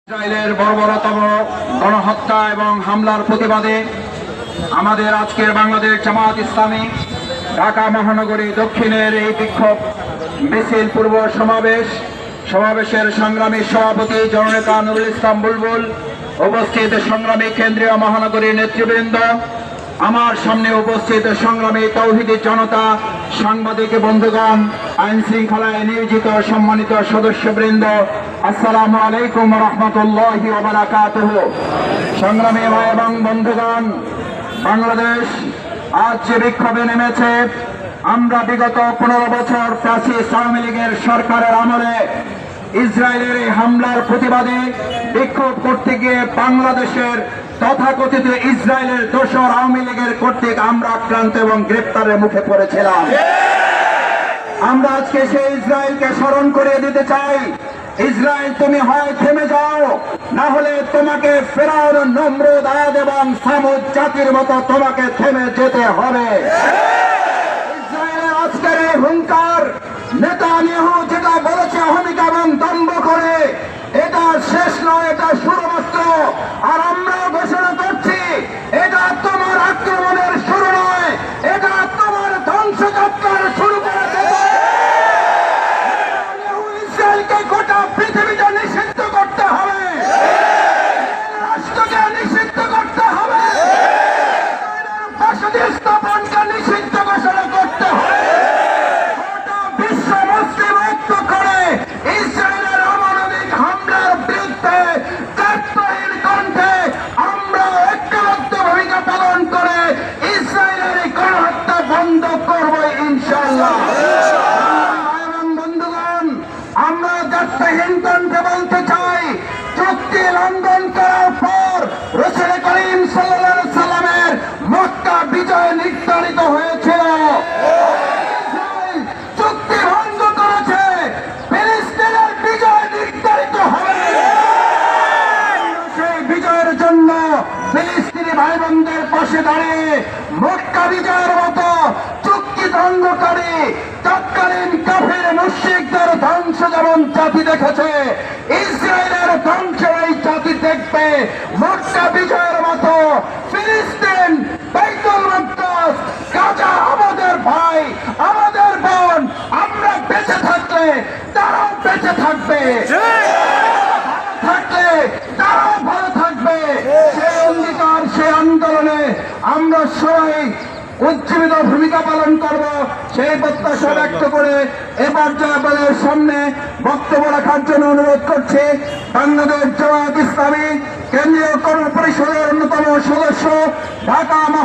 ইসরায়েলের বর্বরতম গণহত্যা এবং হামলার প্রতিবাদে আমাদের আজকের বাংলাদেশ জামাত ইসলামী ঢাকা মহানগরী দক্ষিণের এই বিক্ষোভ মিছিল পূর্ব সমাবেশের সংগ্রামী সভাপতি জননেতা নুরুল ইসলাম বুলবুল, উপস্থিত সংগ্রামী কেন্দ্রীয় মহানগরীর নেতৃবৃন্দ, আমার সামনে উপস্থিত সংগ্রামী তৌহিদি জনতা, সাংবাদিক বন্ধুগণ, আইন শৃঙ্খলায় নিয়োজিত সম্মানিত সদস্যবৃন্দ, আসসালামু আলাইকুম রহমতুল্লাহি ওয়া বারাকাতুহু। সংগ্রামী ভাই এবং বন্ধুগণ, বাংলাদেশ আজ যে বিক্ষোভে নেমেছে, আমরা বিগত 15 বছর ফ্যাসিস্ট আওয়ামী লীগের সরকারের আমলে ইসরায়েলের এই হামলার প্রতিবাদে বিক্ষোভ করতে গিয়ে বাংলাদেশের তথাকথিত ইসরায়েলের দোসর আওয়ামী লীগের কর্তৃক আমরা আক্রান্ত এবং গ্রেপ্তারের মুখে পড়েছিলাম। আমরা আজকে সেই ইসরায়েলকে স্মরণ করিয়ে দিতে চাই, ইসরায়েল তুমি হয় থেমে যাও, না হলে তোমাকে ফেরাউন, নমরুদ, আদ এবং সামুদ জাতির মতো তোমাকে থেমে যেতে হবে। ইসরায়েলের আজকের এই হুঙ্কার, নেতানিয়াহু যেটা বলেছে অহমিকা এবং দম্ভ করে, এটা শেষ নয়, এটা শুরু মাত্র। আর আমরাও ঘোষণা করছি, এটা তোমার আক্রমণের শুরু নয়, এটা তোমার ধ্বংসযাত্রার শুরু করেছে। ইসরায়েলকে গোটা পৃথিবীতে নিষিদ্ধ করতে হবে, রাষ্ট্রকে নিষিদ্ধ করতে হবে, বসতি স্থাপনকে নিষিদ্ধ ঘোষণা করতে হবে। গোটা বিশ্ব মুসলিম ঐক্য করে ইসরায়েলের অমানবিক হামলার বিরুদ্ধে দায়িত্বহীন কণ্ঠে আমরা ঐক্যবদ্ধ ভূমিকা পালন করে ইসরায়েলের এই গণহত্যা বন্ধ করব ইনশাআল্লাহ। এবং বন্ধুগণ, আমরা দায়িত্বহীন কণ্ঠে বলতে চাই, চুক্তি লঙ্ঘন করার পর রাসূল করিম সাল্লাল্লাহু আলাইহি সাল্লামের মক্কা বিজয় নির্ধারিত হয়েছিল। চুক্তি ভঙ্গ করেছে, ফিলিস্তিনের বিজয় নির্ধারিত হবে। সেই বিজয়ের জন্য ফিলিস্তিনি ভাই বোনদের পাশে দাঁড়িয়ে মক্কা বিজয়ের মতো চুক্তি ভঙ্গকারী তৎকালীন কাফির মুশরিকদের ধ্বংস যেমন জাতি দেখেছে, ইসরায়েলের ধ্বংস এই জাতি দেখবে। মক্কা বিজয়ের মতো ফিলিস্তিন, বাইতুল মুকদ্দাস, গাজা আমাদের ভাই, আমাদের বোন, আমরা বেঁচে থাকলে তারাও বেঁচে থাকবে, থাকলে তারাও ভালো থাকবে। সেই অঙ্গীকার, সেই আন্দোলনে আমরা সবাই উজ্জীবিত ভূমিকা পালন করব, সেই প্রত্যাশা ব্যক্ত করে এবার যে আপনাদের সামনে বক্তব্য রাখার জন্য অনুরোধ করছি বাংলাদেশ জামাত ইসলামী কেন্দ্রীয় কর্ম পরিষদের অন্যতম সদস্য, ঢাকা